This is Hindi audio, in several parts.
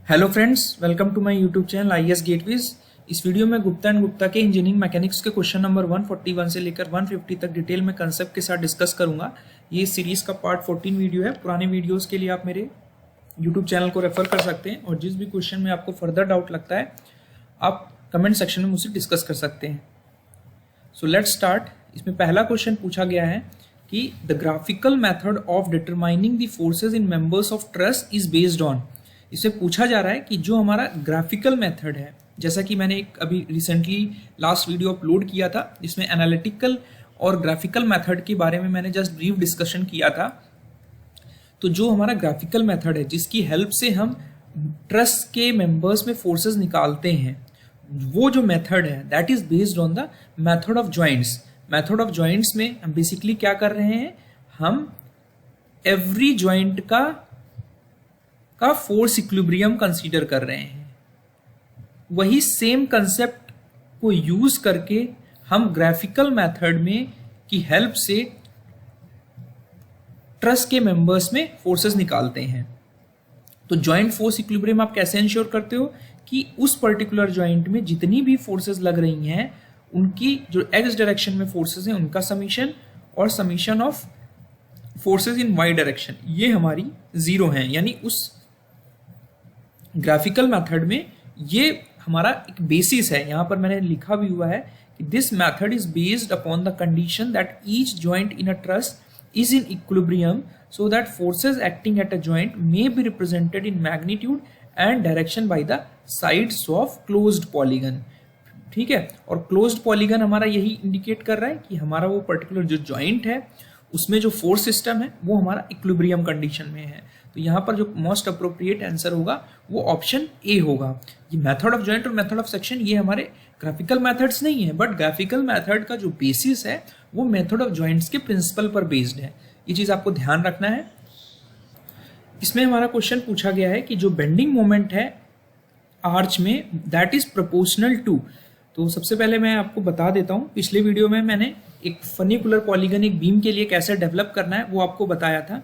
Hello friends, welcome to my YouTube channel IES-GATEWiz। इस वीडियो में गुप्ता एंड गुप्ता के इंजीनियरिंग मैकेनिक्स के क्वेश्चन नंबर 141 से लेकर 150 तक डिटेल में कंसेप्ट के साथ डिस्कस करूंगा। ये सीरीज का पार्ट 14 वीडियो है। पुराने वीडियोस के लिए आप मेरे यूट्यूब चैनल को रेफर कर सकते हैं और जिस भी क्वेश्चन में आपको फर्दर डाउट लगता है आप कमेंट सेक्शन में मुझसे डिस्कस कर सकते हैं। So let's start. इसमें पहला क्वेश्चन पूछा गया है कि the graphical method of determining the forces in members of truss is based on. इससे पूछा जा रहा है कि जो हमारा ग्राफिकल मेथड है, जैसा कि मैंने एक अभी रिसेंटली लास्ट वीडियो अपलोड किया था जिसमें एनालिटिकल और ग्राफिकल मेथड के बारे में मैंने जस्ट ब्रीफ डिस्कशन किया था। तो जो हमारा ग्राफिकल मेथड है जिसकी हेल्प से हम ट्रस के मेंबर्स में फोर्सेस निकालते हैं, वो जो मेथड है that is based on the method of joints. Method of joints में हम बेसिकली क्या कर रहे हैं, हम एवरी जॉइंट का फोर्स इक्विलिब्रियम कंसीडर कर रहे हैं। वही सेम कंसेप्ट को यूज करके हम ग्राफिकल मेथड में की हेल्प से ट्रस के मेंबर्स में फोर्सेस निकालते हैं। तो जॉइंट फोर्स इक्विलिब्रियम आप कैसे इंश्योर करते हो कि उस पर्टिकुलर जॉइंट में जितनी भी फोर्सेस लग रही हैं उनकी जो एक्स डायरेक्शन में फोर्सेस हैं उनका समीशन और summation of forces in y direction ये हमारी जीरो हैं। यानी उस ग्राफिकल मेथड में ये हमारा एक बेसिस है। यहां पर मैंने लिखा भी हुआ है कि this method is based upon the condition that each joint in a truss is in equilibrium so that forces acting at a joint may be represented in magnitude and direction by the sides of closed polygon। ठीक है, और closed polygon हमारा यही इंडिकेट कर रहा है कि हमारा वो पर्टिकुलर जो जॉइंट है उसमें जो फोर्स सिस्टम है वो हमारा इक्विलिब्रियम कंडीशन में है। तो यहाँ पर जो मोस्ट अप्रोप्रिएट आंसर होगा वो ऑप्शन ए होगा। ये मेथड ऑफ जॉइंट और मेथड ऑफ सेक्शन ये हमारे ग्राफिकल मेथड्स नहीं है, बट ग्राफिकल मेथड का जो बेसिस है वो मेथड ऑफ जॉइंट्स के प्रिंसिपल पर बेस्ड है। ये चीज आपको ध्यान रखना है। इसमें हमारा क्वेश्चन पूछा गया है कि जो बेंडिंग मोमेंट है आर्च में दैट इज प्रोपोर्शनल टू। तो सबसे पहले मैं आपको बता देता हूँ, पिछले वीडियो में मैंने एक फनिकुलर पॉलीगन एक बीम के लिए कैसे डेवलप करना है वो आपको बताया था,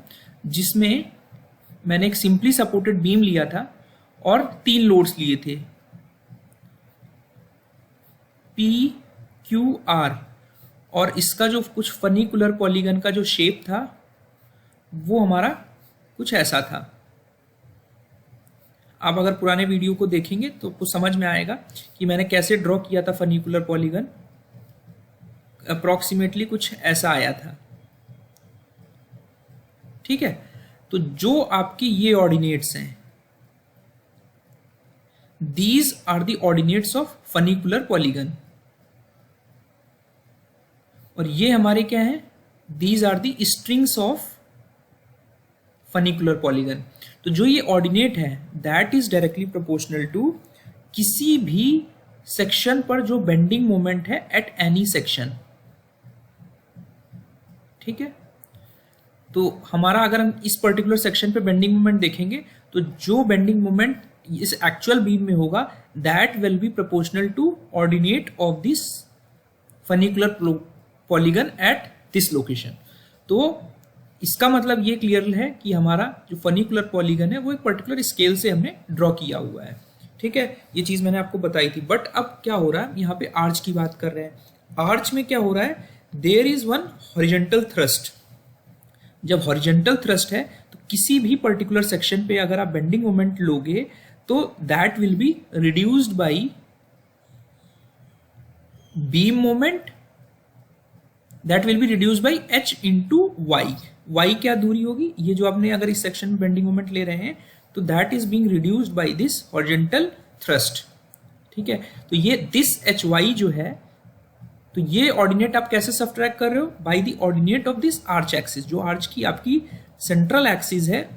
जिसमें मैंने एक सिंपली सपोर्टेड बीम लिया था और 3 लोड्स लिए थे PQR, और इसका जो कुछ फनिकुलर पॉलीगन का जो शेप था वो हमारा कुछ ऐसा था। आप अगर पुराने वीडियो को देखेंगे तो आपको समझ में आएगा कि मैंने कैसे ड्रॉ किया था फनिकुलर पॉलीगन। अप्रॉक्सीमेटली कुछ ऐसा आया था। ठीक है, तो जो आपकी ये ऑर्डिनेट्स हैं these are the ordinates of funicular polygon, और ये हमारे क्या है, these are the strings of funicular polygon. तो जो ये ऑर्डिनेट है that is directly proportional to किसी भी सेक्शन पर जो बेंडिंग मोमेंट है एट एनी सेक्शन। ठीक है, तो हमारा अगर हम इस पर्टिकुलर सेक्शन पे बेंडिंग मोमेंट देखेंगे तो जो बेंडिंग मोमेंट इस एक्चुअल बीम में होगा that will be proportional to ordinate of this funicular polygon at this location. तो इसका मतलब ये क्लियर है कि हमारा जो फनिकुलर पॉलीगन है वो एक पर्टिकुलर स्केल से हमने ड्रॉ किया हुआ है। ठीक है, ये चीज मैंने आपको बताई थी। बट अब क्या हो रहा है, यहाँ पे आर्च की बात कर रहे हैं। आर्च में क्या हो रहा है, there is one horizontal thrust. जब हॉरिजॉन्टल थ्रस्ट है तो किसी भी पर्टिकुलर सेक्शन पे अगर आप बेंडिंग मोमेंट लोगे तो that will be reduced by beam moment, that will be reduced by h into y. Y क्या दूरी होगी, ये जो आपने अगर इस सेक्शन में बेंडिंग मोमेंट ले रहे हैं तो that is being reduced by this horizontal thrust. ठीक है, तो ये दिस hy जो है, तो ये ऑर्डिनेट आप कैसे सब्ट्रैक्ट कर रहे हो, by the ordinate of this arch axis. जो आर्च की आपकी सेंट्रल एक्सिस है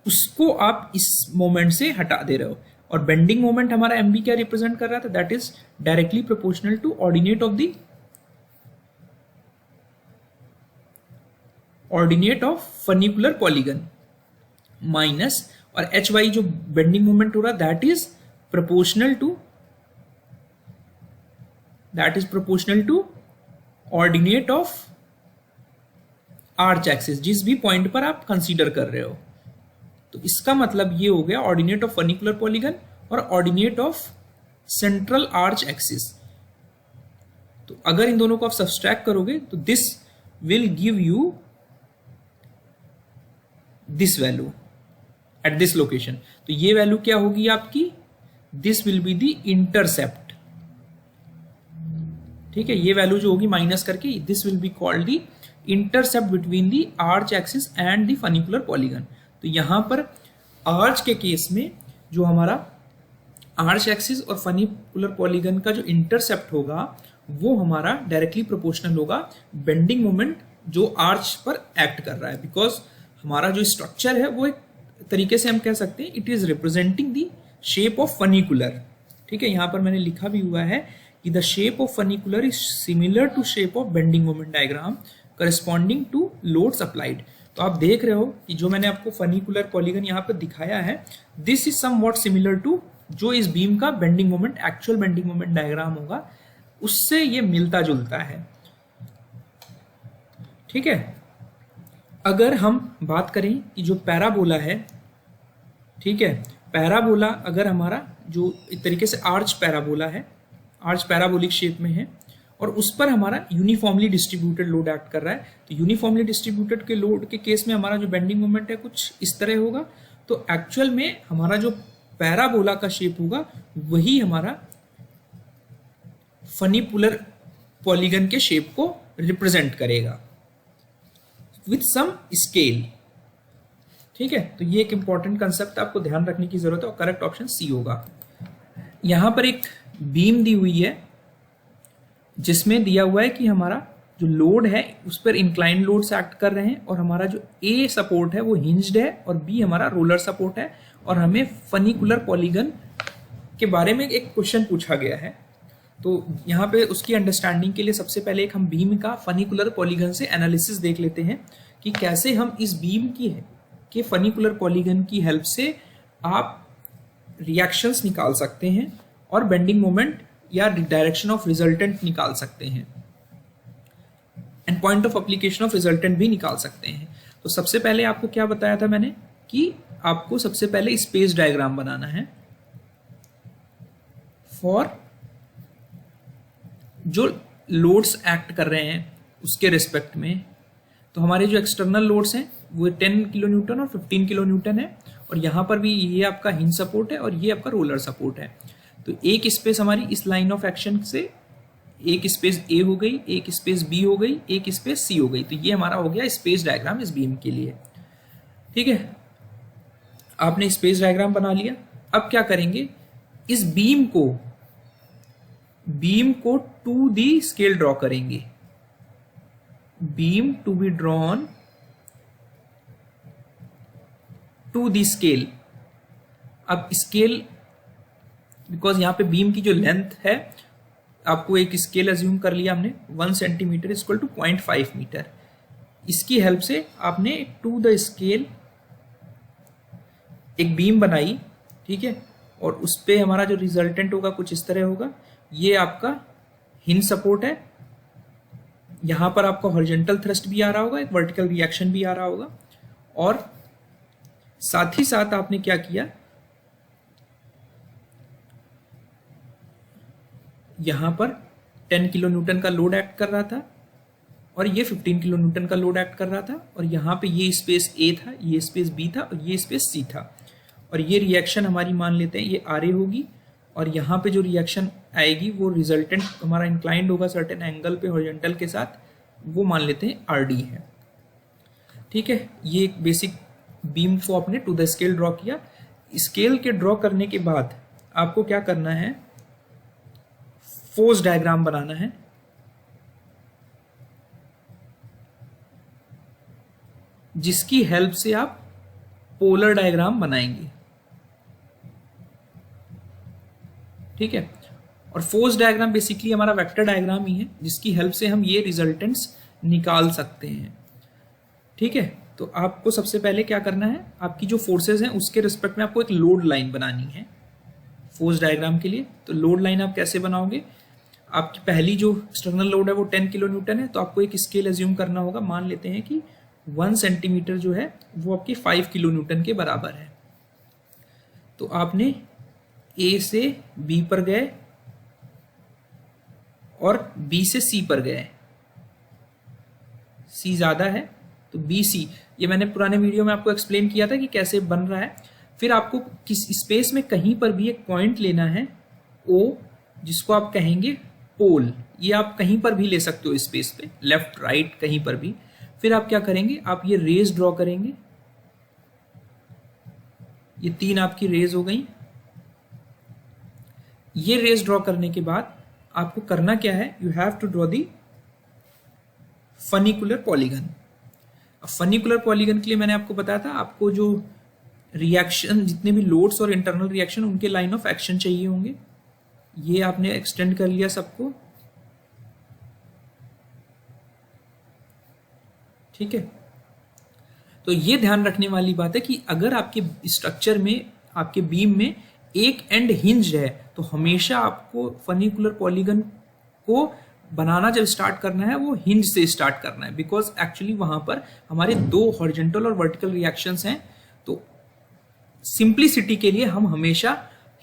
उसको आप इस मोमेंट से हटा दे रहे हो, और बेंडिंग मोमेंट हमारा MB क्या रिप्रेजेंट कर रहा था, that is directly proportional to ordinate of the ordinate of funicular polygon minus, और hy जो बेंडिंग मोमेंट हो रहा that is proportional to ordinate of arch axis, जिस भी पॉइंट पर आप कंसीडर कर रहे हो। तो इसका मतलब ये हो गया ऑर्डिनेट ऑफ फनिकुलर पॉलीगन और ordinate of central arch axis. तो अगर इन दोनों को आप सब्सट्रैक्ट करोगे तो this will give you this value eight this location. तो ये वैल्यू क्या होगी आपकी, this will be the intercept. ठीक है, ये वैल्यू जो होगी माइनस करके, this will be called the intercept between the arch axis and the funicular polygon. तो यहां पर आर्च के केस में जो हमारा आर्च एक्सिस और फनिकुलर पॉलीगन का जो इंटरसेप्ट होगा वो हमारा डायरेक्टली प्रोपोर्शनल होगा बेंडिंग मोमेंट जो आर्च पर एक्ट कर रहा है। बिकॉज हमारा जो स्ट्रक्चर है वो एक तरीके से हम कह सकते हैं it is representing the shape of funicular. ठीक है, यहां पर मैंने लिखा भी हुआ है कि the shape of funicular is similar to shape of bending moment diagram corresponding to loads applied. तो आप देख रहे हो कि जो मैंने आपको फनिकुलर पॉलीगन यहाँ पर दिखाया है, this is somewhat similar to जो इस बीम का bending moment, actual bending moment diagram होगा, उससे ये मिलता जुलता है। ठीक है, अगर हम बात करें कि जो पैराबोला है, ठीक है, पैराबोला अगर हमारा जो एक तरीके से आर्च पैराबोला है, आर्च पैराबोलिक शेप में है और उस पर हमारा यूनिफॉर्मली डिस्ट्रीब्यूटेड लोड एक्ट कर रहा है, तो यूनिफॉर्मली डिस्ट्रीब्यूटेड के लोड के केस में हमारा जो बेंडिंग मोमेंट है कुछ इस तरह होगा। तो एक्चुअल में हमारा जो पैराबोला का शेप होगा वही हमारा फनिकुलर पॉलीगन के शेप को रिप्रेजेंट करेगा विथ सम स्केल। ठीक है, तो ये एक इंपॉर्टेंट कंसेप्ट आपको ध्यान रखने की जरूरत है और करेक्ट ऑप्शन सी होगा। यहां पर एक बीम दी हुई है जिसमें दिया हुआ है कि हमारा जो लोड है उस पर इंक्लाइन लोड से एक्ट कर रहे हैं और हमारा जो ए सपोर्ट है वो हिंज्ड है और बी हमारा रोलर सपोर्ट है और हमें फनिकुलर पॉलीगन के बारे में एक क्वेश्चन पूछा गया है। तो यहाँ पे उसकी अंडरस्टैंडिंग के लिए सबसे पहले एक हम बीम का फनिकुलर पॉलीगन से एनालिसिस देख लेते हैं कि कैसे हम इस बीम के फनिकुलर पॉलीगन की हेल्प से आप रिएक्शंस निकाल सकते हैं और बेंडिंग मोमेंट या डायरेक्शन ऑफ रिजल्टेंट निकाल सकते हैं and point of application of resultant भी निकाल सकते हैं। तो सबसे पहले आपको क्या बताया था मैंने कि आपको सबसे पहले स्पेस डायग्राम बनाना है फॉर जो लोड्स एक्ट कर रहे हैं उसके रिस्पेक्ट में। तो हमारे जो एक्सटर्नल लोड्स हैं वो 10 किलो न्यूटन और 15 किलो न्यूटन है और यहाँ पर भी ये आपका हिंज सपोर्ट है और ये आपका रोलर सपोर्ट है। तो एक स्पेस हमारी इस लाइन ऑफ एक्शन से एक स्पेस ए हो गई, एक स्पेस बी हो गई, एक स्पेस सी हो गई। तो ये हमारा हो गया स्पेस डायग्राम इस बीम के लिए। ठीक है, आपने स्पेस डायग्राम बना लिया। अब क्या करेंगे, इस बीम को टू दी स्केल ड्रॉ करेंगे। Beam to be drawn to the scale. अब स्केल, बिकॉज यहां पे बीम की जो लेंथ है, आपको एक स्केल अज्यूम कर लिया हमने 1 सेंटीमीटर इक्वल टू 0.5 मीटर। इसकी हेल्प से आपने टू द स्केल एक बीम बनाई। ठीक है, और उस पे हमारा जो रिजल्टेंट होगा कुछ इस तरह होगा। ये आपका हिंज सपोर्ट है, यहां पर आपका हॉरिजॉन्टल थ्रस्ट भी आ रहा होगा, एक वर्टिकल रिएक्शन भी आ रहा होगा और साथ ही साथ आपने क्या किया, यहां पर 10 किलो न्यूटन का लोड एक्ट कर रहा था और ये 15 किलो न्यूटन का लोड एक्ट कर रहा था और यहाँ पे ये स्पेस ए था, ये स्पेस बी था और ये स्पेस सी था। और ये रिएक्शन हमारी मान लेते हैं ये आर ए होगी और यहाँ पे जो रिएक्शन आएगी वो रिजल्टेंट हमारा इंक्लाइंड होगा सर्टेन एंगल पे हॉरिजॉन्टल के साथ, वो मान लेते हैं आर डी है। ठीक है, ये एक बेसिक बीम को आपने टू द स्केल ड्रॉ किया। स्केल के ड्रॉ करने के बाद आपको क्या करना है, फोर्स डायग्राम बनाना है। जिसकी हेल्प से आप पोलर डायग्राम बनाएंगे। ठीक है, और फोर्स डायग्राम बेसिकली हमारा वेक्टर डायग्राम ही है जिसकी हेल्प से हम ये रिजल्टेंट्स निकाल सकते हैं। ठीक है, तो आपको सबसे पहले क्या करना है, आपकी जो फोर्सेस हैं उसके रिस्पेक्ट में आपको एक लोड लाइन बनानी है फोर्स डायग्राम के लिए। तो लोड लाइन आप कैसे बनाओगे, आपकी पहली जो एक्सटर्नल लोड है वो 10 किलो न्यूटन है, तो आपको एक स्केल एज्यूम करना होगा। मान लेते हैं कि 1 सेंटीमीटर जो है वो आपके 5 किलो न्यूटन के बराबर है। तो आपने ए से बी पर गए और बी से सी पर गए, सी ज्यादा है तो बी सी, ये मैंने पुराने वीडियो में आपको एक्सप्लेन किया था कि कैसे बन रहा है। फिर आपको किस स्पेस में कहीं पर भी एक पॉइंट लेना है ओ, जिसको आप कहेंगे पोल। ये आप कहीं पर भी ले सकते हो स्पेस पे, लेफ्ट राइट कहीं पर भी। फिर आप क्या करेंगे, आप ये रेज ड्रॉ करेंगे, ये 3 आपकी रेज हो गई। ये रेज ड्रॉ करने के बाद आपको करना क्या है, you have to draw the funicular polygon. अब फनिकुलर पॉलीगन के लिए मैंने आपको बताया था, आपको जो रिएक्शन, जितने भी लोड्स और इंटरनल रिएक्शन, उनके लाइन ऑफ एक्शन चाहिए होंगे। ये आपने एक्सटेंड कर लिया सबको, ठीक है। तो ये ध्यान रखने वाली बात है कि अगर आपके स्ट्रक्चर में, आपके बीम में एक एंड हिंज है, तो हमेशा आपको फनिकुलर पॉलीगन को बनाना जब स्टार्ट करना है वो हिंज से स्टार्ट करना है, बिकॉज एक्चुअली वहां पर हमारे 2 हॉरिजॉन्टल और वर्टिकल रिएक्शंस हैं। तो सिंप्लिसिटी के लिए हम हमेशा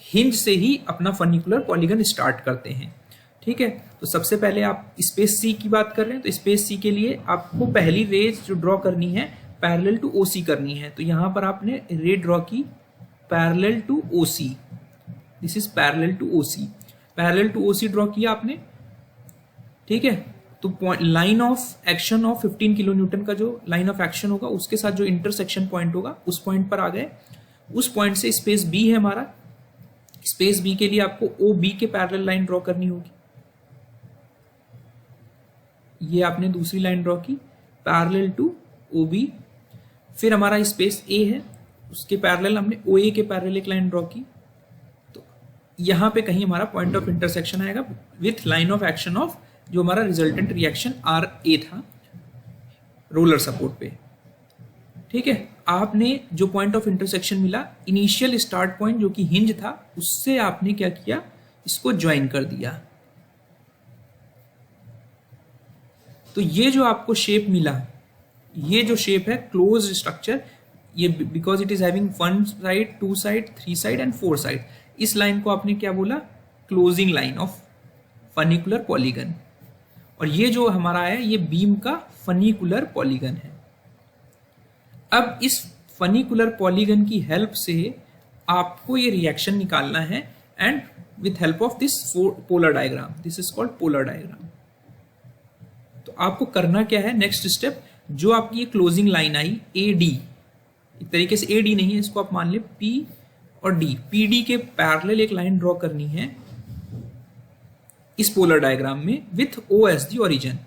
हिंज से ही अपना फनिकुलर पॉलीगन स्टार्ट करते हैं, ठीक है। तो सबसे पहले आप स्पेस सी की बात कर रहे हैं, तो स्पेस सी के लिए आपको पहली रेज जो ड्रॉ करनी है पैरेलल टू ओसी करनी है। तो यहां पर आपने रे ड्रॉ की parallel to OC, this is parallel to OC, parallel to OC draw किया आपने, ठीक है। तो line of action of 15 kilo newton का जो लाइन ऑफ एक्शन होगा उसके साथ जो इंटरसेक्शन पॉइंट होगा उस पॉइंट पर आ गए। उस पॉइंट से स्पेस बी है हमारा, स्पेस बी के लिए आपको ओ बी के पैरेलल लाइन ड्रॉ करनी होगी। ये आपने दूसरी लाइन ड्रॉ की पैरेलल टू ओ बी। फिर हमारा स्पेस ए है, उसके पैरेलल हमने ओ ए के पैरेलल एक लाइन ड्रॉ की। तो यहां पे कहीं हमारा पॉइंट ऑफ इंटरसेक्शन आएगा with line of action of जो हमारा रिजल्टेंट रिएक्शन आर ए था रोलर सपोर्ट पे, ठीक है। आपने जो पॉइंट ऑफ इंटरसेक्शन मिला, इनिशियल स्टार्ट पॉइंट जो कि हिंज था, उससे आपने क्या किया, इसको ज्वाइन कर दिया। तो ये जो आपको शेप मिला, ये जो शेप है क्लोज स्ट्रक्चर, ये because it is having 1 side 2 side 3 side and 4 side, इस लाइन को आपने क्या बोला, closing line of funicular polygon. और ये जो हमारा है ये बीम का फनिकुलर पॉलीगन है। अब इस फनिकुलर पॉलीगन की हेल्प से आपको ये रिएक्शन निकालना है, and with help of this polar diagram, this is called polar diagram. तो आपको करना क्या है, नेक्स्ट स्टेप, जो आपकी ये closing line I A D, एक तरीके से ए डी नहीं है, इसको आप मान ले पी और डी, पी डी के पैरेलल एक लाइन ड्रॉ करनी है इस पोलर डायग्राम में with O S the origin,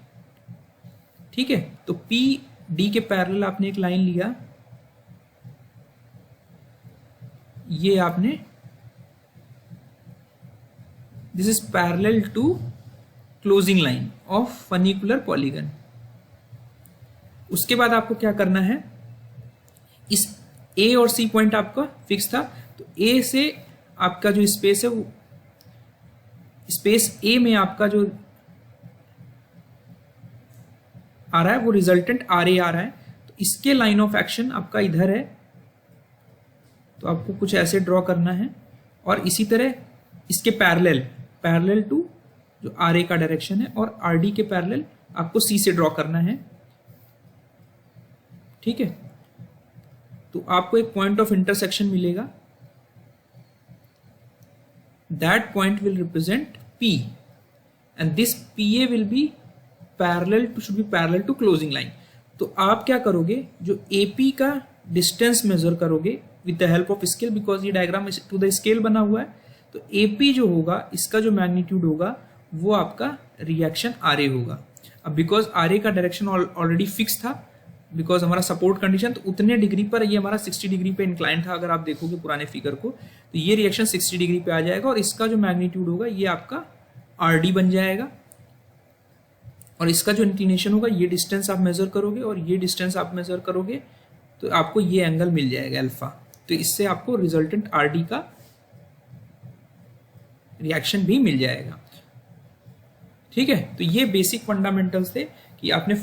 ठीक है। तो पी डी के पैरेलल आपने एक लाइन लिया, ये आपने, this is parallel to closing line of funicular polygon. उसके बाद आपको क्या करना है, इस ए और सी पॉइंट आपका फिक्स था, तो ए से आपका जो स्पेस है वो स्पेस ए में आपका जो आ रहा है वो रिजल्टेंट आर ए आ रहा है। तो इसके लाइन ऑफ एक्शन आपका इधर है, तो आपको कुछ ऐसे ड्रॉ करना है, और इसी तरह इसके पैरेलल टू जो आर ए का डायरेक्शन है, और आर डी के पैरेलल आपको सी से ड्रॉ करना है, ठीक है। तो आपको एक पॉइंट ऑफ इंटरसेक्शन मिलेगा, that point will represent P and this PA will be should be parallel to closing line। तो आप क्या करोगे, जो AP का डिस्टेंस मेजर करोगे with the help of scale, because ये डायग्राम टू द स्केल बना हुआ है। तो AP जो होगा, इसका जो मैग्नीट्यूड होगा वो आपका रिएक्शन RA होगा। अब बिकॉज RA का डायरेक्शन ऑलरेडी फिक्स था, बिकॉज हमारा सपोर्ट कंडीशन, तो उतने डिग्री पर ये हमारा 60 डिग्री पे इंक्लाइन था। अगर आप देखोगे पुराने फिगर को, तो ये रिएक्शन 60 डिग्री पे आ जाएगा, और इसका जो मैग्नीट्यूड होगा ये आपका RD बन जाएगा, और इसका जो इंक्लिनेशन होगा, ये डिस्टेंस आप मेजर करोगे और ये डिस्टेंस आप मेजर करोगे, तो आपको ये एंगल मिल जाएगा अल्फा। तो इससे आपको रिजल्टेंट RD का रिएक्शन भी मिल जाएगा, ठीक है। तो ये बेसिक फंडामेंटल्स थे कि आपने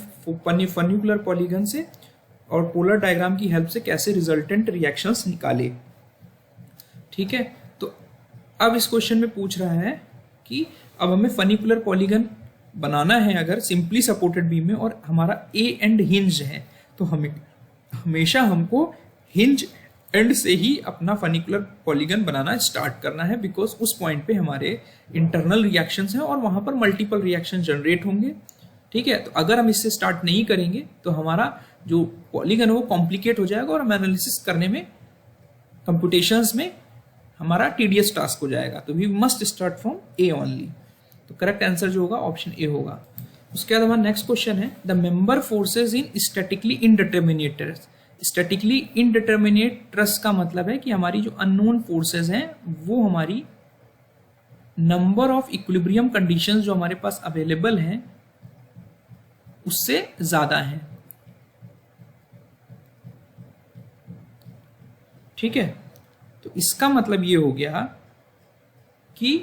फनिकुलर पॉलीगन से और पोलर डायग्राम की हेल्प से कैसे रिजल्टेंट रिएक्शंस निकाले। ठीक है, तो अब इस क्वेश्चन में पूछ रहा है कि अब हमें फनिकुलर पॉलीगन बनाना है अगर सिंपली सपोर्टेड बीम में और हमारा ए एंड हिंज है, तो हमेशा हमको हिंज एंड से ही अपना फनिकुलर पॉलीगन बनाना स्टार्ट करना है, बिकॉज उस पॉइंट पे हमारे इंटरनल रिएक्शंस हैं और वहां पर मल्टीपल रिएक्शन जनरेट होंगे। ठीक है, तो अगर हम इससे स्टार्ट नहीं करेंगे तो हमारा जो पॉलीगन है वो कॉम्प्लिकेट हो जाएगा और हम एनालिसिस करने में, कंप्यूटेशंस में हमारा टीडियस टास्क हो जाएगा। तो we must start from A only. तो करेक्ट आंसर जो होगा ऑप्शन ए होगा। उसके बाद हमारा नेक्स्ट क्वेश्चन है the member forces in statically indeterminate truss. Statically indeterminate truss का मतलब है कि हमारी जो अननोन फोर्सेज हैं वो हमारी नंबर ऑफ इक्विलिब्रियम कंडीशंस जो हमारे पास अवेलेबल हैं उससे ज्यादा हैं। ठीक है, तो इसका मतलब ये हो गया कि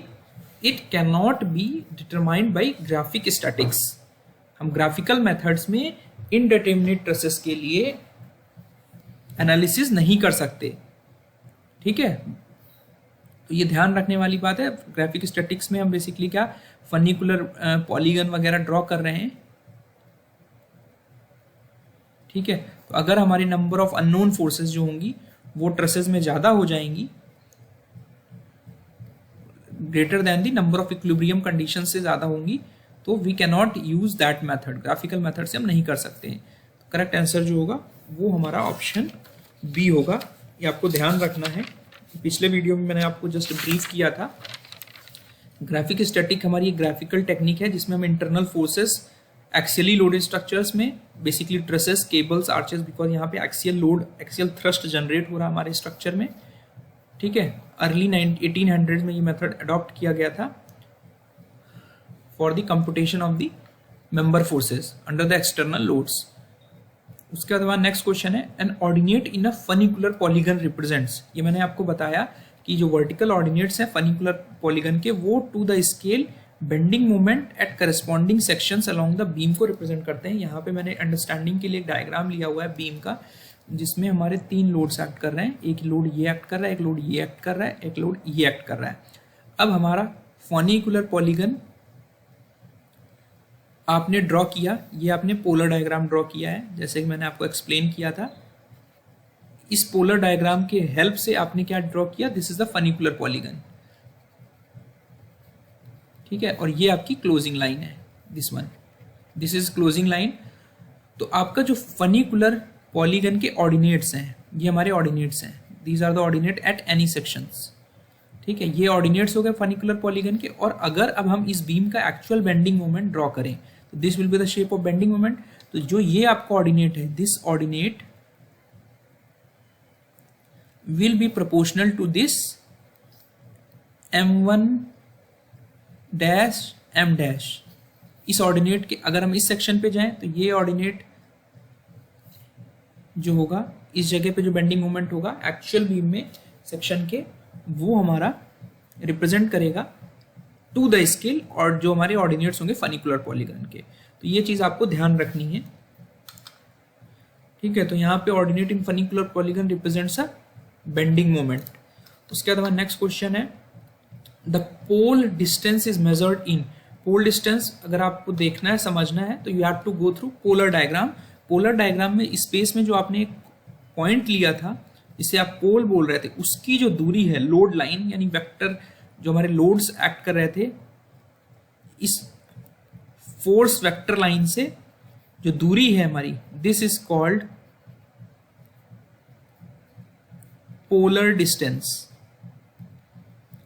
it can not be determined by graphic statics. हम ग्राफिकल मेथड्स में इनडिटरमिनेट ट्रसेस के लिए एनालिसिस नहीं कर सकते। ठीक है, तो ये ध्यान रखने वाली बात है। ग्राफिक स्टैटिक्स में हम बेसिकली क्या फनिकुलर पॉलीगन वगैरह ड्रॉ कर रहे हैं। ठीक है, तो अगर हमारी नंबर ऑफ अननोन फोर्सेस जो होंगी वो ट्रसेस में ज्यादा हो जाएंगी, greater than the number of equilibrium condition से ज्यादा होंगी, तो we can not use that method. Graphical method से हम नहीं कर सकते हैं। तो करेक्ट आंसर जो होगा वो हमारा ऑप्शन बी होगा। ये आपको ध्यान रखना है। पिछले वीडियो में मैंने आपको जस्ट ब्रीफ किया था। ग्राफिक स्टैटिक हमारी एक ग्राफिकल टेक्निक है जिसमें हम internal forces axially loaded structures में, basically trusses, cables, arches, because यहाँ पे axial load, axial thrust generate हो रहा है हमारे स्ट्रक्चर में। ठीक है, अर्ली 1800 में ये मेथड अडॉप्ट किया गया था for the computation of the member forces under the external loads. उसके बाद नेक्स्ट क्वेश्चन है an ordinate in a funicular polygon represents. ये मैंने आपको बताया कि जो वर्टिकल ऑर्डिनेट्स हैं फनिकुलर पॉलीगन के वो to the scale bending moment at corresponding sections along the beam को रिप्रेजेंट करते हैं। यहाँ पे मैंने अंडरस्टैंडिंग के लिए एक डायग्राम लिया हुआ है बीम का, जिसमें हमारे 3 लोड्स एक्ट कर रहे हैं। एक लोड ये एक्ट कर रहा है, एक लोड ये एक्ट कर रहा है, एक लोड ये एक्ट कर रहा है। अब हमारा फनिकुलर पॉलीगन आपने ड्रॉ किया, ये आपने पोलर डायग्राम ड्रॉ किया है जैसे कि मैंने आपको एक्सप्लेन किया था। इस पोलर डायग्राम के हेल्प से आपने क्या ड्रॉ किया, this is the funicular polygon. ठीक है, और ये आपकी क्लोजिंग लाइन है, this one, this is closing line. तो आपका जो फनिकुलर पॉलीगन के ऑर्डिनेट्स हैं, ये हमारे ऑर्डिनेट्स हैं, these are the ordinate at any sections. ठीक है, ये ऑर्डिनेट्स हो गए फनिकुलर पॉलीगन के। और अगर अब हम इस बीम का एक्चुअल बेंडिंग मोमेंट ड्रॉ करें तो this will be the shape of bending moment. तो जो ये आपका ऑर्डिनेट है, this ordinate will be proportional to this m1 dash m dash. इस ऑर्डिनेट के अगर हम इस सेक्शन पे जाएं तो ये ऑर्डिनेट जो होगा इस जगह पे जो बेंडिंग मोमेंट होगा एक्चुअल बीम में सेक्शन के, वो हमारा रिप्रेजेंट करेगा टू द स्केल, और जो हमारे ऑर्डिनेट्स होंगे फनिकुलर पॉलीगन के। तो ये चीज आपको ध्यान रखनी है। ठीक है, तो यहाँ पे ordinate in funicular polygon represents a bending moment. उसके बाद हमारा नेक्स्ट क्वेश्चन है the pole distance is measured in. Pole distance अगर आपको देखना है, समझना है, तो you have to go through polar diagram. Polar diagram में स्पेस में जो आपने एक पॉइंट लिया था जिसे आप पोल बोल रहे थे, उसकी जो दूरी है, लोड लाइन यानी वेक्टर, जो हमारे लोड्स एक्ट कर रहे थे, इस फोर्स वेक्टर लाइन से जो दूरी है हमारी, this is called polar distance.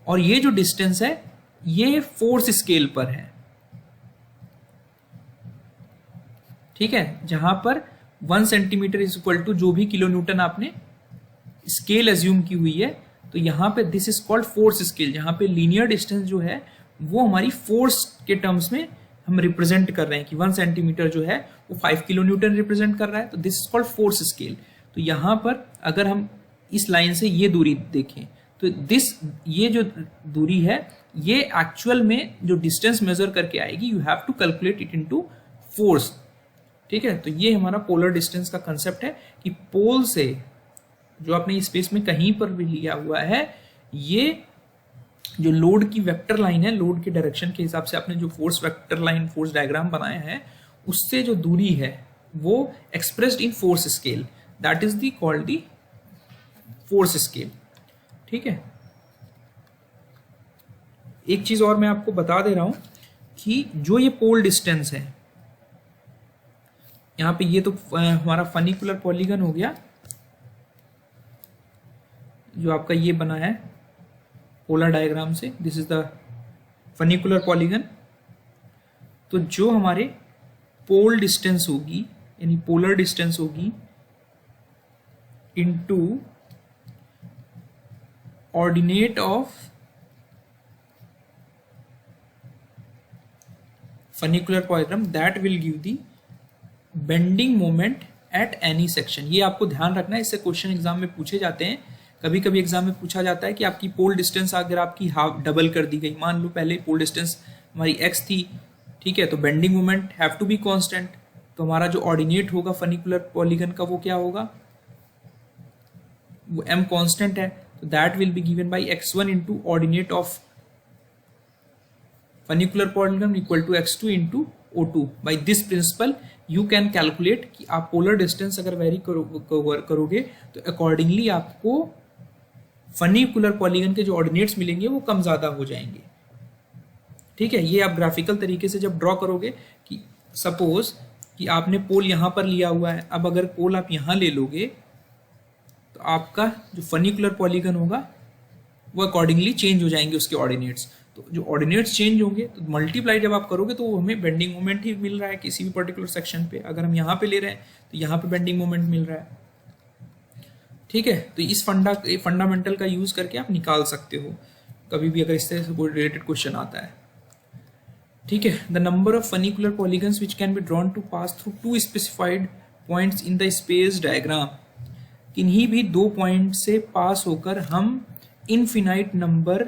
और ये जो डिस्टेंस है ये फोर्स स्केल पर है। ठीक है, जहां पर 1 सेंटीमीटर इज इक्वल टू जो भी किलो न्यूटन आपने स्केल एज्यूम की हुई है, तो यहां पे this is called force scale, जहां पे लीनियर डिस्टेंस जो है वो हमारी फोर्स के टर्म्स में हम रिप्रेजेंट कर रहे हैं कि 1 सेंटीमीटर जो है वो 5 किलो न्यूटन रिप्रेजेंट कर रहा है। तो this is called force scale. तो यहां पर अगर हम इस लाइन से ये दूरी देखें तो ये जो दूरी है ये एक्चुअल में जो डिस्टेंस मेजर करके आएगी, you have to calculate it into force. ठीक है, तो ये हमारा पोलर डिस्टेंस का कंसेप्ट है कि पोल से जो आपने स्पेस में कहीं पर भी लिया हुआ है, ये जो लोड की वेक्टर लाइन है, लोड के डायरेक्शन के हिसाब से आपने जो force vector line, force diagram बनाया है, उससे जो दूरी है वो expressed in force scale, that is the called the force scale. ठीक है, एक चीज और मैं आपको बता दे रहा हूं कि जो ये पोल डिस्टेंस है, यहां पे ये तो हमारा फनिकुलर पॉलीगन हो गया, जो आपका ये बना है पोलर डायग्राम से, this is the funicular polygon. तो जो हमारे पोल डिस्टेंस होगी, यानी पोलर डिस्टेंस होगी into ordinate of funicular polygon, that will give the bending moment eight any section. ये आपको ध्यान रखना है, इससे क्वेश्चन एग्जाम में पूछे जाते हैं। कभी कभी एग्जाम में पूछा जाता है कि आपकी पोल डिस्टेंस अगर आपकी हाफ डबल कर दी गई, मान लो पहले पोल डिस्टेंस हमारी x थी, ठीक है, तो bending moment have to be constant, तो हमारा जो ऑर्डिनेट होगा फनिकुलर पॉलीगन का वो क्या होगा, वो m कांस्टेंट है, तो that will be given by x1 into ordinate of funicular polygon equal to x2 into O2। By this principle you can calculate कि आप पोलर डिस्टेंस अगर वेरी करोगे तो अकॉर्डिंगली आपको फनिकुलर पॉलीगन के जो ऑर्डिनेट्स मिलेंगे वो कम ज्यादा हो जाएंगे। ठीक है, ये आप ग्राफिकल तरीके से जब ड्रॉ करोगे कि सपोज कि आपने पोल यहां पर लिया हुआ है, अब अगर पोल आप यहां ले लोगे तो आपका जो फनिकुलर पॉलीगन होगा वो अकॉर्डिंगली चेंज हो जाएंगे उसके ऑर्डिनेट्स। तो जो ऑर्डिनेट्स चेंज होंगे तो मल्टीप्लाई जब आप करोगे तो हमें बेंडिंग मोमेंट ही मिल रहा है किसी भी पर्टिकुलर सेक्शन पे। अगर हम यहाँ पे ले रहे हैं तो यहाँ पे बेंडिंग मोमेंट मिल रहा है। ठीक है, तो इस फंडामेंटल का यूज करके आप निकाल सकते हो कभी भी अगर इस तरह से कोई रिलेटेड क्वेश्चन आता है। ठीक है, the number of funicular polygons which can be drawn to pass through two specified points in the space diagram, किन्हीं भी दो पॉइंट से पास होकर हम इनफिनाइट नंबर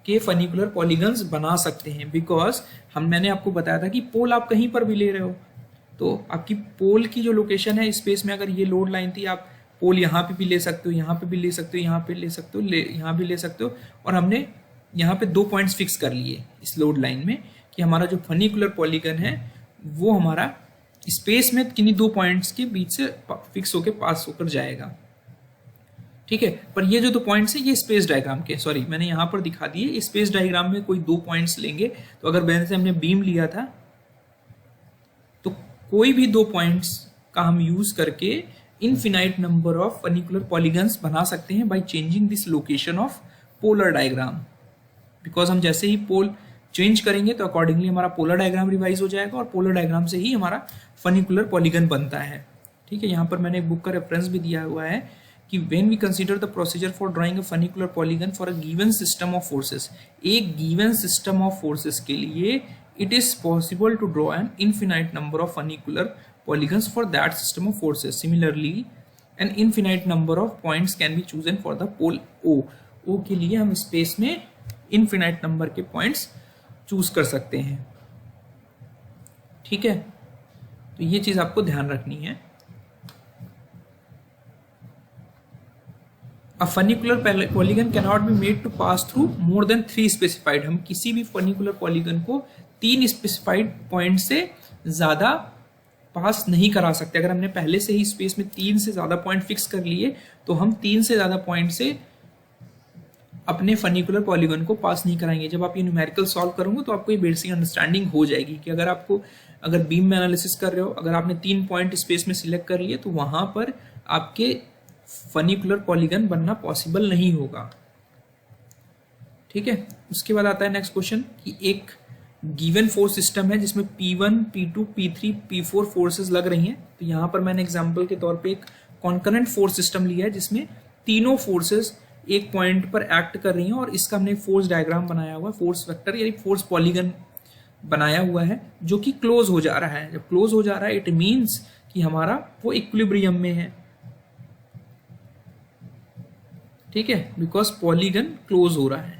के फनिकुलर पॉलीगन्स बना सकते हैं। बिकॉज मैंने आपको बताया था कि पोल आप कहीं पर भी ले रहे हो, तो आपकी पोल की जो लोकेशन है स्पेस में, अगर ये लोड लाइन थी, आप पोल यहाँ पे भी ले सकते हो, यहाँ पे भी ले सकते हो, यहाँ पे ले सकते हो, यहाँ भी ले सकते हो। और हमने यहाँ पे दो पॉइंट्स फिक्स कर लिए इस लोड लाइन में कि हमारा जो फनिकुलर पॉलीगन है वो हमारा स्पेस में किन्हीं दो पॉइंट्स के बीच से फिक्स होकर पास होकर जाएगा। ठीक है, पर ये जो दो पॉइंट्स है ये स्पेस डायग्राम के, सॉरी मैंने यहाँ पर दिखा दिए, स्पेस डायग्राम में कोई दो पॉइंट्स लेंगे। तो अगर वैसे हमने बीम लिया था तो कोई भी दो पॉइंट्स का हम यूज करके infinite number of funicular polygons बना सकते हैं by changing this location of polar diagram. Because हम जैसे ही पोल चेंज करेंगे तो अकॉर्डिंगली हमारा पोलर डायग्राम रिवाइज हो जाएगा और पोलर डायग्राम से ही हमारा फनिकुलर पॉलीगन बनता है। ठीक है, यहाँ पर मैंने एक बुक का रेफरेंस भी दिया हुआ है कि when we consider the procedure for drawing a funicular polygon for a given system of forces, एक given system of forces के लिए it is possible to draw an infinite number of funicular polygons for that system of forces. Similarly, an infinite number of points can be chosen for the pole O. O के लिए हम स्पेस में infinite number के points चूज कर सकते हैं। ठीक है, तो ये चीज आपको ध्यान रखनी है। A funicular polygon cannot be made to pass through more than 3 specified. हम किसी भी फनिकुलर पॉलीगन को 3 स्पेसिफाइड पॉइंट से ज्यादा पास नहीं करा सकते। अगर हमने पहले से ही स्पेस में 3 से ज्यादा पॉइंट फिक्स कर लिए तो हम 3 से ज्यादा पॉइंट से अपने फनिकुलर पॉलीगन को पास नहीं कराएंगे। जब आप ये न्यूमेरिकल सॉल्व करोगे तो आपको ये बेसिक अंडरस्टैंडिंग हो जाएगी कि अगर बीम में एनालिसिस कर रहे हो, अगर आपने 3 पॉइंट स्पेस में सिलेक्ट कर लिए तो वहां पर आपके फनिकुलर पॉलीगन बनना पॉसिबल नहीं होगा। ठीक है, उसके बाद आता है नेक्स्ट क्वेश्चन कि एक गिवन फोर्स सिस्टम है जिसमें P1, P2, P3, P4 forces लग रही हैं। तो यहाँ पर मैंने एग्जांपल के तौर पे एक कॉन्करेंट फोर्स सिस्टम लिया है जिसमें तीनों फोर्सेस एक पॉइंट पर एक्ट कर रही हैं और इसका हमने फोर्स डायग्राम बनाया हुआ है, फोर्स वेक्टर यानी फोर्स पॉलीगन बनाया हुआ है जो कि क्लोज हो जा रहा है। जब क्लोज हो जा रहा है इट मीन्स कि हमारा वो इक्विलिब्रियम में है। ठीक है, बिकॉज पॉलीगन क्लोज हो रहा है।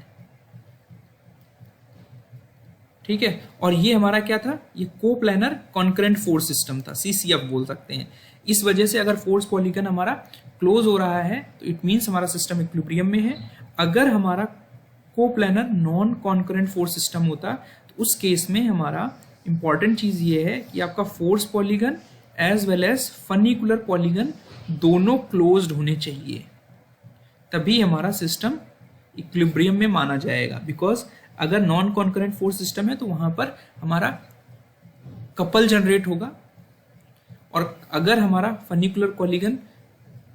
ठीक है। और ये हमारा क्या था, ये कोप्लैनर कॉन्करेंट फोर्स सिस्टम था, CCF बोल सकते हैं। इस वजह से अगर फोर्स पॉलीगन हमारा क्लोज हो रहा है तो इट मीन्स हमारा सिस्टम इक्विलिब्रियम में है। अगर हमारा coplanar non concurrent force system होता तो उस केस में हमारा इंपॉर्टेंट चीज ये है कि आपका force polygon as well as funicular polygon दोनों क्लोज्ड होने चाहिए, तभी हमारा सिस्टम इक्विलिब्रियम में माना जाएगा। बिकॉज अगर नॉन कॉन्करेंट फोर्स सिस्टम है तो वहां पर हमारा कपल जनरेट होगा, और अगर हमारा फनिकुलर पॉलीगन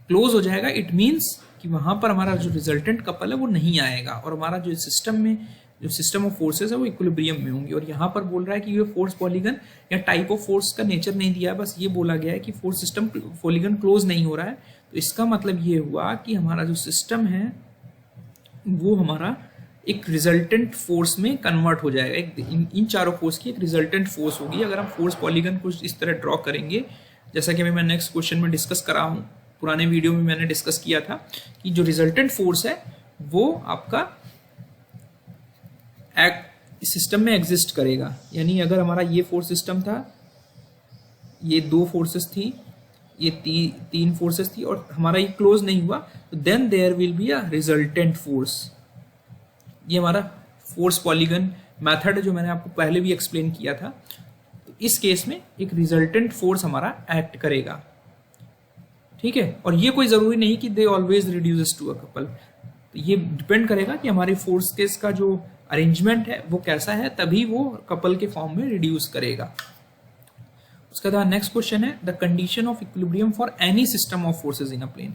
क्लोज हो जाएगा इट मीन्स कि वहां पर हमारा जो रिजल्टेंट कपल है वो नहीं आएगा, और हमारा जो सिस्टम में जो सिस्टम ऑफ फोर्सेस है वो इक्विलिब्रियम में होंगे। और यहाँ पर बोल रहा है कि ये फोर्स पॉलीगन या टाइप ऑफ फोर्स का नेचर नहीं दिया है, बस ये बोला गया है कि फोर्स सिस्टम पॉलीगन क्लोज नहीं हो रहा है। तो इसका मतलब ये हुआ कि हमारा जो सिस्टम है वो हमारा एक रिजल्टेंट फोर्स में कन्वर्ट हो जाएगा। इन चारों फोर्स की एक रिजल्टेंट फोर्स होगी। अगर हम फोर्स पॉलीगन को इस तरह ड्रॉ करेंगे, जैसा कि मैं नेक्स्ट क्वेश्चन में डिस्कस करा हूँ, पुराने वीडियो में मैंने डिस्कस किया था कि जो रिजल्टेंट फोर्स है वो आपका सिस्टम में एग्जिस्ट करेगा। यानी अगर हमारा ये फोर्स सिस्टम था, ये 2 फोर्सेस थी, ये 3 फोर्सेस थी, और हमारा ये क्लोज नहीं हुआ, तो then there will be a resultant force. ये हमारा फोर्स पॉलीगन मेथड है जो मैंने आपको पहले भी एक्सप्लेन किया था। तो इस केस में एक रिजल्टेंट फोर्स हमारा एक्ट करेगा, ठीक है। और ये कोई जरूरी नहीं कि they always reduces to a couple, तो ये डिपेंड करेगा कि हमारी फोर्स केस का जो अरेंजमेंट है वो कैसा है, तभी वो कपल के फॉर्म में रिड्यूस करेगा। उसके बाद नेक्स्ट क्वेश्चन है the condition of equilibrium for any system of forces in a plane.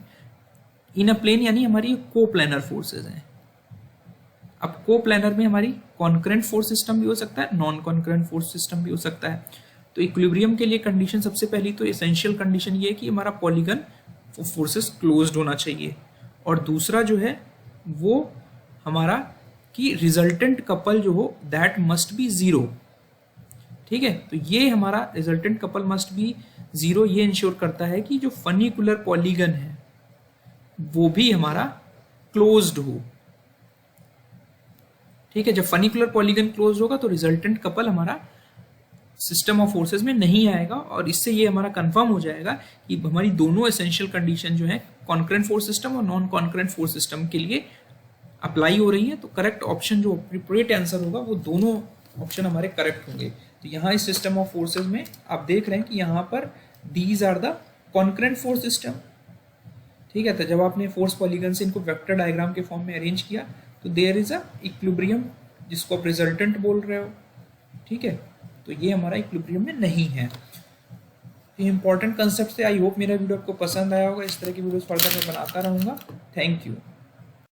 In a plane यानी हमारी कोप्लैनर फोर्सेज हैं। अब कोप्लैनर में हमारी कॉन्करेंट फोर्स सिस्टम भी हो सकता है, नॉन कॉन्करेंट फोर्स सिस्टम भी हो सकता है। तो इक्विलिब्रियम के लिए कंडीशन सबसे पहली तो एसेंशियल कंडीशन ये है कि हमारा पॉलीगन फोर्सेस क्लोज्ड होना चाहिए, और दूसरा जो है वो हमारा कि रिजल्टेंट कपल जो हो दैट मस्ट बी 0, ठीक है। तो ये हमारा रिजल्टेंट कपल मस्ट बी 0 ये इंश्योर करता है कि जो फनिकुलर पॉलीगन है वो भी हमारा क्लोज्ड हो, ठीक है। जब फनिकुलर पॉलीगन क्लोज्ड होगा तो रिजल्टेंट कपल हमारा सिस्टम ऑफ फोर्सेस में नहीं आएगा, और इससे ये हमारा कंफर्म हो जाएगा कि हमारी दोनों एसेंशियल कंडीशन जो है कॉन्करेंट फोर्स सिस्टम और नॉन कॉन्करेंट फोर्स सिस्टम के लिए अप्लाई हो रही है। तो करेक्ट ऑप्शन जो अप्रोप्रिएट आंसर होगा वो दोनों ऑप्शन हमारे करेक्ट होंगे। तो यहाँ इस सिस्टम ऑफ फोर्सेज में आप देख रहे हैं कि यहाँ पर these are the concurrent force system, ठीक है। तो जब आपने फोर्स पॉलीगन से इनको वेक्टर डायग्राम के फॉर्म में अरेंज किया तो देयर इज अ इक्विलिब्रियम जिसको आप रिजल्टेंट बोल रहे हो, ठीक है। तो ये हमारा इक्विलिब्रियम में नहीं है। ये इंपॉर्टेंट कंसेप्ट थे। आई होप मेरा वीडियो आपको पसंद आया होगा। इस तरह की वीडियोस फर्दर मैं बनाता रहूँगा। Thank you.